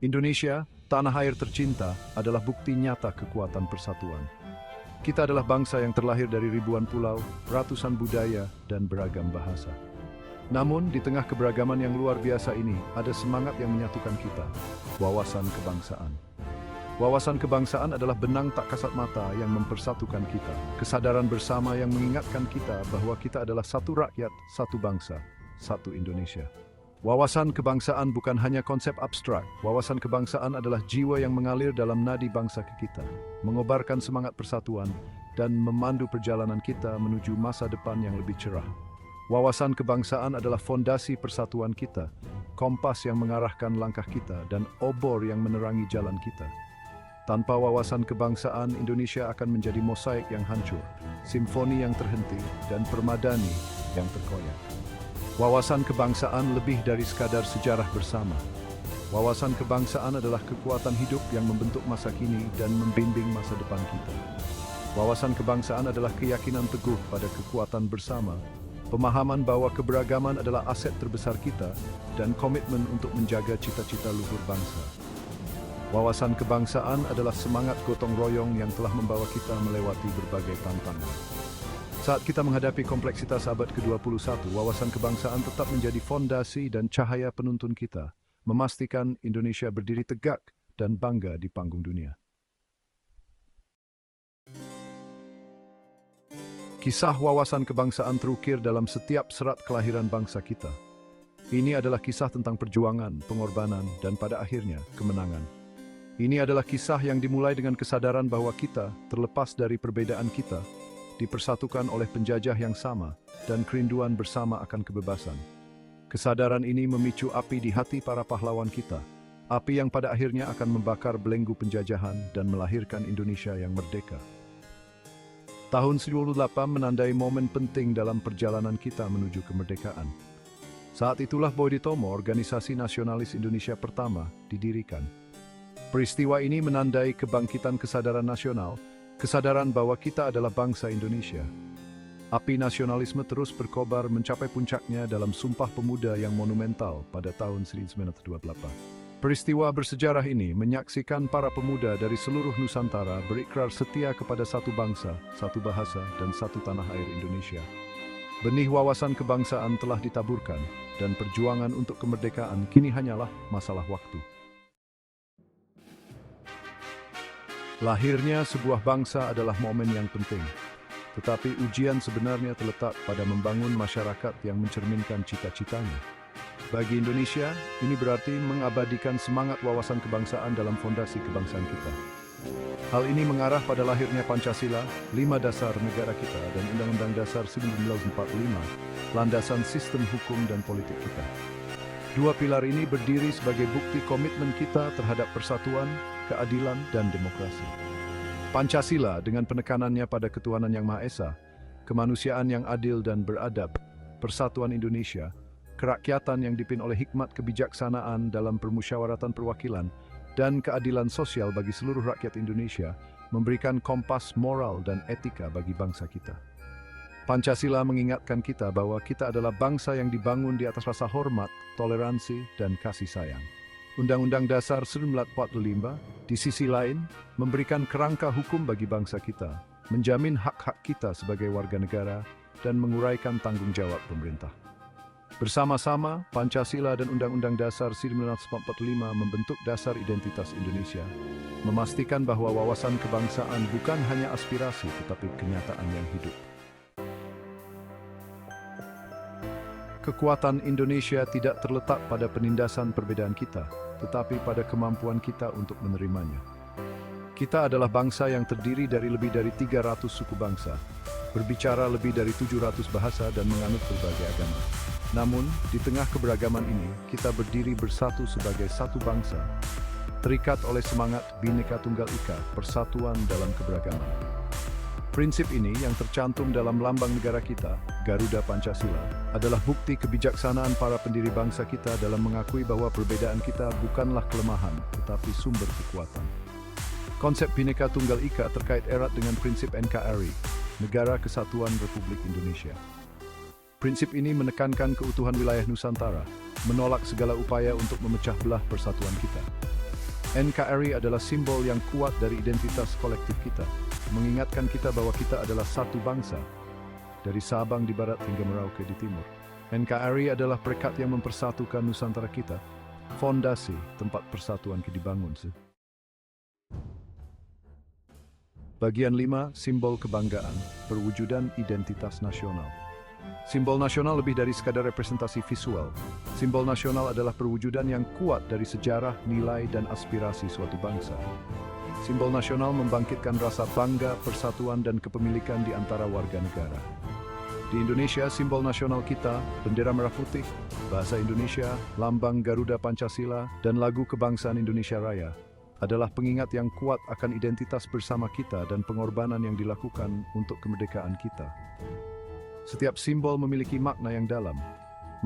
Indonesia, tanah air tercinta, adalah bukti nyata kekuatan persatuan. Kita adalah bangsa yang terlahir dari ribuan pulau, ratusan budaya, dan beragam bahasa. Namun, di tengah keberagaman yang luar biasa ini, ada semangat yang menyatukan kita, wawasan kebangsaan. Wawasan kebangsaan adalah benang tak kasat mata yang mempersatukan kita, kesadaran bersama yang mengingatkan kita bahwa kita adalah satu rakyat, satu bangsa, satu Indonesia. Wawasan kebangsaan bukan hanya konsep abstrak. Wawasan kebangsaan adalah jiwa yang mengalir dalam nadi bangsa kita, mengobarkan semangat persatuan, dan memandu perjalanan kita menuju masa depan yang lebih cerah. Wawasan kebangsaan adalah fondasi persatuan kita, kompas yang mengarahkan langkah kita, dan obor yang menerangi jalan kita. Tanpa wawasan kebangsaan, Indonesia akan menjadi mosaik yang hancur, simfoni yang terhenti, dan permadani yang terkoyak. Wawasan kebangsaan lebih dari sekadar sejarah bersama. Wawasan kebangsaan adalah kekuatan hidup yang membentuk masa kini dan membimbing masa depan kita. Wawasan kebangsaan adalah keyakinan teguh pada kekuatan bersama, pemahaman bahwa keberagaman adalah aset terbesar kita, dan komitmen untuk menjaga cita-cita luhur bangsa. Wawasan kebangsaan adalah semangat gotong royong yang telah membawa kita melewati berbagai tantangan. Saat kita menghadapi kompleksitas abad ke-21, wawasan kebangsaan tetap menjadi fondasi dan cahaya penuntun kita, memastikan Indonesia berdiri tegak dan bangga di panggung dunia. Kisah wawasan kebangsaan terukir dalam setiap serat kelahiran bangsa kita. Ini adalah kisah tentang perjuangan, pengorbanan, dan pada akhirnya kemenangan. Ini adalah kisah yang dimulai dengan kesadaran bahwa kita, terlepas dari perbedaan kita, dipersatukan oleh penjajah yang sama dan kerinduan bersama akan kebebasan. Kesadaran ini memicu api di hati para pahlawan kita, api yang pada akhirnya akan membakar belenggu penjajahan dan melahirkan Indonesia yang merdeka. Tahun 1948 menandai momen penting dalam perjalanan kita menuju kemerdekaan. Saat itulah Budi Utomo, organisasi nasionalis Indonesia pertama, didirikan. Peristiwa ini menandai kebangkitan kesadaran nasional, kesadaran bahwa kita adalah bangsa Indonesia. Api nasionalisme terus berkobar mencapai puncaknya dalam Sumpah Pemuda yang monumental pada tahun 1928. Peristiwa bersejarah ini menyaksikan para pemuda dari seluruh Nusantara berikrar setia kepada satu bangsa, satu bahasa, dan satu tanah air Indonesia. Benih wawasan kebangsaan telah ditaburkan, dan perjuangan untuk kemerdekaan kini hanyalah masalah waktu. Lahirnya sebuah bangsa adalah momen yang penting, tetapi ujian sebenarnya terletak pada membangun masyarakat yang mencerminkan cita-citanya. Bagi Indonesia, ini berarti mengabadikan semangat wawasan kebangsaan dalam fondasi kebangsaan kita. Hal ini mengarah pada lahirnya Pancasila, 5 dasar negara kita, dan Undang-Undang Dasar 1945, landasan sistem hukum dan politik kita. Dua pilar ini berdiri sebagai bukti komitmen kita terhadap persatuan, keadilan, dan demokrasi. Pancasila dengan penekanannya pada ketuhanan yang Maha Esa, kemanusiaan yang adil dan beradab, persatuan Indonesia, kerakyatan yang dipimpin oleh hikmat kebijaksanaan dalam permusyawaratan perwakilan, dan keadilan sosial bagi seluruh rakyat Indonesia, memberikan kompas moral dan etika bagi bangsa kita. Pancasila mengingatkan kita bahwa kita adalah bangsa yang dibangun di atas rasa hormat, toleransi, dan kasih sayang. Undang-Undang Dasar 1945, di sisi lain, memberikan kerangka hukum bagi bangsa kita, menjamin hak-hak kita sebagai warga negara, dan menguraikan tanggung jawab pemerintah. Bersama-sama, Pancasila dan Undang-Undang Dasar 1945 membentuk dasar identitas Indonesia, memastikan bahwa wawasan kebangsaan bukan hanya aspirasi tetapi kenyataan yang hidup. Kekuatan Indonesia tidak terletak pada penindasan perbedaan kita, tetapi pada kemampuan kita untuk menerimanya. Kita adalah bangsa yang terdiri dari lebih dari 300 suku bangsa, berbicara lebih dari 700 bahasa dan menganut berbagai agama. Namun, di tengah keberagaman ini, kita berdiri bersatu sebagai satu bangsa, terikat oleh semangat Bhinneka Tunggal Ika, persatuan dalam keberagaman. Prinsip ini yang tercantum dalam lambang negara kita, Garuda Pancasila, adalah bukti kebijaksanaan para pendiri bangsa kita dalam mengakui bahwa perbedaan kita bukanlah kelemahan, tetapi sumber kekuatan. Konsep Bhinneka Tunggal Ika terkait erat dengan prinsip NKRI, Negara Kesatuan Republik Indonesia. Prinsip ini menekankan keutuhan wilayah Nusantara, menolak segala upaya untuk memecah belah persatuan kita. NKRI adalah simbol yang kuat dari identitas kolektif kita, mengingatkan kita bahwa kita adalah satu bangsa, dari Sabang di barat hingga Merauke di timur. NKRI adalah perekat yang mempersatukan Nusantara kita, fondasi tempat persatuan kita dibangun. Bagian 5, simbol kebanggaan, perwujudan identitas nasional. Simbol nasional lebih dari sekadar representasi visual. Simbol nasional adalah perwujudan yang kuat dari sejarah, nilai, dan aspirasi suatu bangsa. Simbol nasional membangkitkan rasa bangga, persatuan, dan kepemilikan di antara warga negara. Di Indonesia, simbol nasional kita, bendera merah putih, bahasa Indonesia, lambang Garuda Pancasila, dan lagu kebangsaan Indonesia Raya, adalah pengingat yang kuat akan identitas bersama kita dan pengorbanan yang dilakukan untuk kemerdekaan kita. Setiap simbol memiliki makna yang dalam.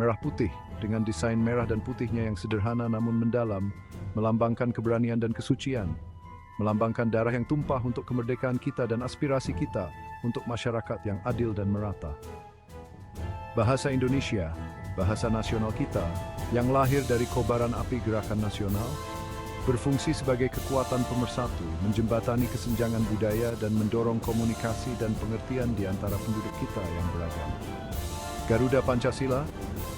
Merah putih, dengan desain merah dan putihnya yang sederhana namun mendalam, melambangkan keberanian dan kesucian, melambangkan darah yang tumpah untuk kemerdekaan kita dan aspirasi kita untuk masyarakat yang adil dan merata. Bahasa Indonesia, bahasa nasional kita, yang lahir dari kobaran api gerakan nasional, berfungsi sebagai kekuatan pemersatu, menjembatani kesenjangan budaya dan mendorong komunikasi dan pengertian di antara penduduk kita yang beragam. Garuda Pancasila,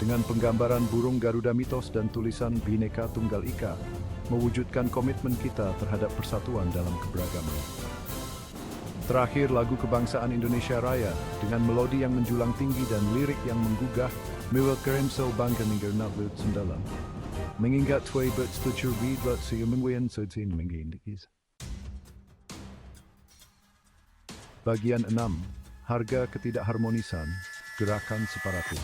dengan penggambaran burung Garuda mitos dan tulisan Bhinneka Tunggal Ika, mewujudkan komitmen kita terhadap persatuan dalam keberagaman. Terakhir, lagu kebangsaan Indonesia Raya, dengan melodi yang menjulang tinggi dan lirik yang menggugah, mewakilkan bangga negara Nusantara. Mengingat tuai bersetuju buat siumenguyan sodin mengindikis. Bagian 6. Harga ketidakharmonisan, gerakan separatis.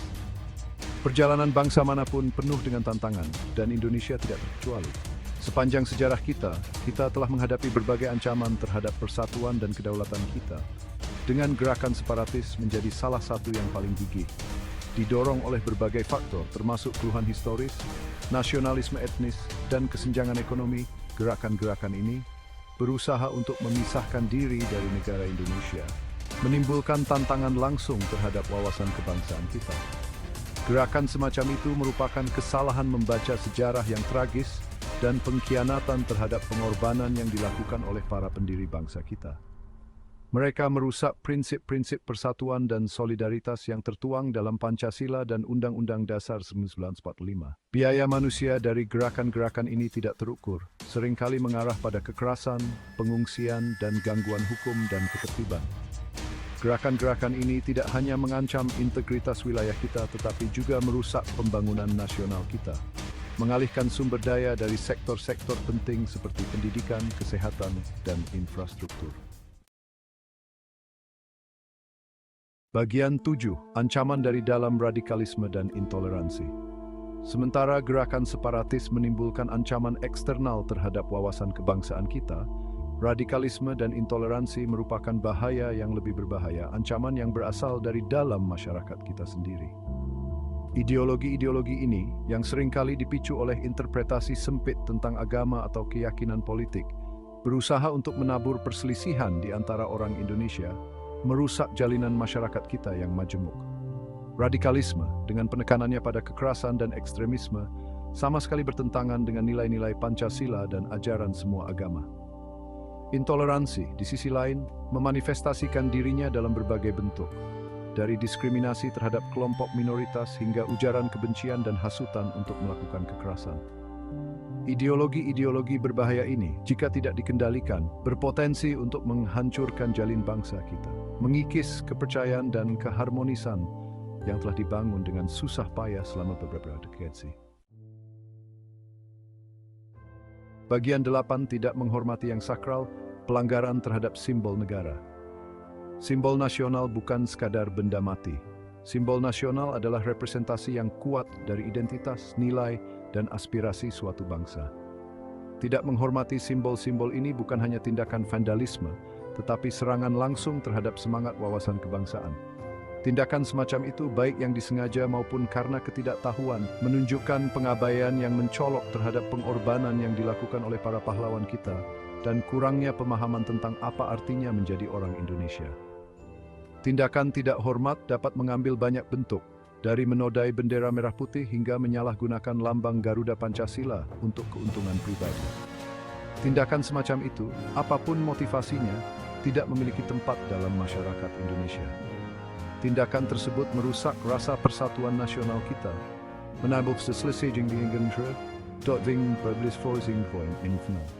Perjalanan bangsa manapun penuh dengan tantangan, dan Indonesia tidak terkecuali. Sepanjang sejarah kita telah menghadapi berbagai ancaman terhadap persatuan dan kedaulatan kita, dengan gerakan separatis menjadi salah satu yang paling gigih. Didorong oleh berbagai faktor termasuk keluhan historis, nasionalisme etnis, dan kesenjangan ekonomi, gerakan-gerakan ini berusaha untuk memisahkan diri dari negara Indonesia, menimbulkan tantangan langsung terhadap wawasan kebangsaan kita. Gerakan semacam itu merupakan kesalahan membaca sejarah yang tragis dan pengkhianatan terhadap pengorbanan yang dilakukan oleh para pendiri bangsa kita. Mereka merusak prinsip-prinsip persatuan dan solidaritas yang tertuang dalam Pancasila dan Undang-Undang Dasar 1945. Biaya manusia dari gerakan-gerakan ini tidak terukur, seringkali mengarah pada kekerasan, pengungsian, dan gangguan hukum dan ketertiban. Gerakan-gerakan ini tidak hanya mengancam integritas wilayah kita, tetapi juga merusak pembangunan nasional kita, mengalihkan sumber daya dari sektor-sektor penting seperti pendidikan, kesehatan, dan infrastruktur. Bagian 7. Ancaman dari dalam radikalisme dan intoleransi. Sementara gerakan separatis menimbulkan ancaman eksternal terhadap wawasan kebangsaan kita, radikalisme dan intoleransi merupakan bahaya yang lebih berbahaya, ancaman yang berasal dari dalam masyarakat kita sendiri. Ideologi-ideologi ini, yang seringkali dipicu oleh interpretasi sempit tentang agama atau keyakinan politik, berusaha untuk menabur perselisihan di antara orang Indonesia, merusak jalinan masyarakat kita yang majemuk. Radikalisme, dengan penekanannya pada kekerasan dan ekstremisme, sama sekali bertentangan dengan nilai-nilai Pancasila dan ajaran semua agama. Intoleransi, di sisi lain, memanifestasikan dirinya dalam berbagai bentuk, dari diskriminasi terhadap kelompok minoritas hingga ujaran kebencian dan hasutan untuk melakukan kekerasan. Ideologi-ideologi berbahaya ini, jika tidak dikendalikan, berpotensi untuk menghancurkan jalin bangsa kita, mengikis kepercayaan dan keharmonisan yang telah dibangun dengan susah payah selama beberapa dekade. Bagian 8. Tidak menghormati yang sakral, pelanggaran terhadap simbol negara. Simbol nasional bukan sekadar benda mati. Simbol nasional adalah representasi yang kuat dari identitas, nilai, dan aspirasi suatu bangsa. Tidak menghormati simbol-simbol ini bukan hanya tindakan vandalisme, tetapi serangan langsung terhadap semangat wawasan kebangsaan. Tindakan semacam itu, baik yang disengaja maupun karena ketidaktahuan, menunjukkan pengabaian yang mencolok terhadap pengorbanan yang dilakukan oleh para pahlawan kita dan kurangnya pemahaman tentang apa artinya menjadi orang Indonesia. Tindakan tidak hormat dapat mengambil banyak bentuk, dari menodai bendera merah putih hingga menyalahgunakan lambang Garuda Pancasila untuk keuntungan pribadi. Tindakan semacam itu, apapun motivasinya, tidak memiliki tempat dalam masyarakat Indonesia. Tindakan tersebut merusak rasa persatuan nasional kita. Menambah seselesai di Indonesia, dotting publis forcing point infinite.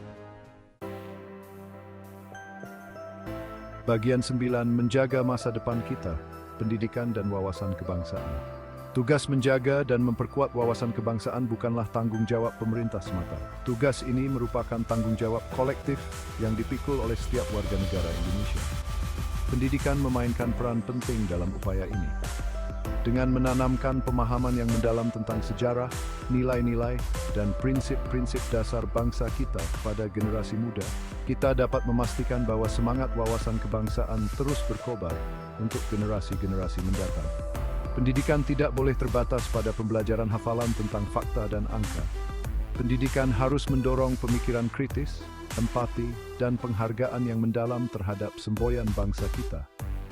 Bagian 9, menjaga masa depan kita, pendidikan dan wawasan kebangsaan. Tugas menjaga dan memperkuat wawasan kebangsaan bukanlah tanggung jawab pemerintah semata. Tugas ini merupakan tanggung jawab kolektif yang dipikul oleh setiap warga negara Indonesia. Pendidikan memainkan peran penting dalam upaya ini. Dengan menanamkan pemahaman yang mendalam tentang sejarah, nilai-nilai, dan prinsip-prinsip dasar bangsa kita pada generasi muda, kita dapat memastikan bahwa semangat wawasan kebangsaan terus berkobar untuk generasi-generasi mendatang. Pendidikan tidak boleh terbatas pada pembelajaran hafalan tentang fakta dan angka. Pendidikan harus mendorong pemikiran kritis, empati, dan penghargaan yang mendalam terhadap semboyan bangsa kita,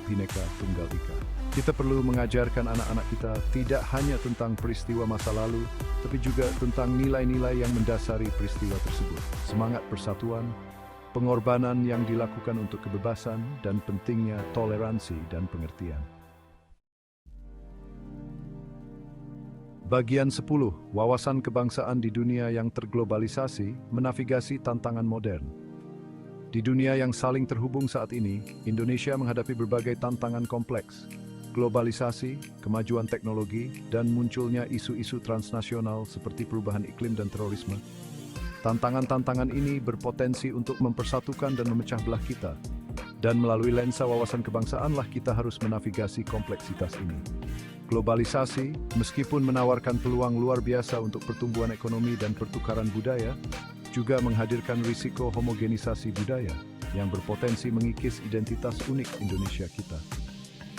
Bhinneka Tunggal Ika. Kita perlu mengajarkan anak-anak kita tidak hanya tentang peristiwa masa lalu, tapi juga tentang nilai-nilai yang mendasari peristiwa tersebut. Semangat persatuan, pengorbanan yang dilakukan untuk kebebasan, dan pentingnya toleransi dan pengertian. Bagian 10, wawasan kebangsaan di dunia yang terglobalisasi, menavigasi tantangan modern. Di dunia yang saling terhubung saat ini, Indonesia menghadapi berbagai tantangan kompleks. Globalisasi, kemajuan teknologi, dan munculnya isu-isu transnasional seperti perubahan iklim dan terorisme. Tantangan-tantangan ini berpotensi untuk mempersatukan dan memecah belah kita. Dan melalui lensa wawasan kebangsaanlah kita harus menavigasi kompleksitas ini. Globalisasi, meskipun menawarkan peluang luar biasa untuk pertumbuhan ekonomi dan pertukaran budaya, juga menghadirkan risiko homogenisasi budaya yang berpotensi mengikis identitas unik Indonesia kita.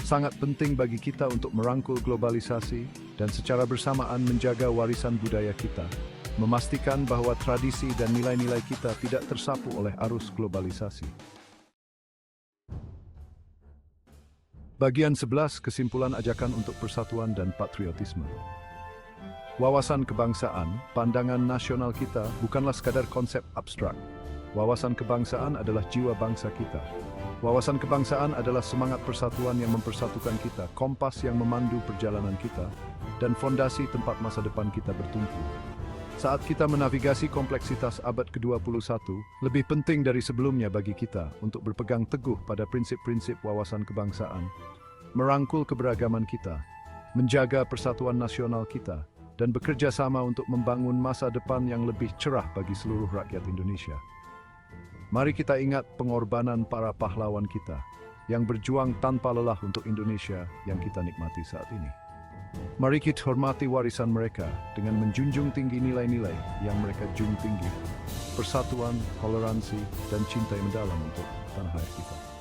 Sangat penting bagi kita untuk merangkul globalisasi dan secara bersamaan menjaga warisan budaya kita, memastikan bahwa tradisi dan nilai-nilai kita tidak tersapu oleh arus globalisasi. Bagian 11, kesimpulan ajakan untuk persatuan dan patriotisme. Wawasan kebangsaan, pandangan nasional kita bukanlah sekadar konsep abstrak. Wawasan kebangsaan adalah jiwa bangsa kita. Wawasan kebangsaan adalah semangat persatuan yang mempersatukan kita, kompas yang memandu perjalanan kita, dan fondasi tempat masa depan kita bertumpu. Saat kita menavigasi kompleksitas abad ke-21, lebih penting dari sebelumnya bagi kita untuk berpegang teguh pada prinsip-prinsip wawasan kebangsaan, merangkul keberagaman kita, menjaga persatuan nasional kita, dan bekerja sama untuk membangun masa depan yang lebih cerah bagi seluruh rakyat Indonesia. Mari kita ingat pengorbanan para pahlawan kita yang berjuang tanpa lelah untuk Indonesia yang kita nikmati saat ini. Mari kita hormati warisan mereka dengan menjunjung tinggi nilai-nilai yang mereka junjung tinggi, persatuan, toleransi, dan cinta yang mendalam untuk tanah air kita.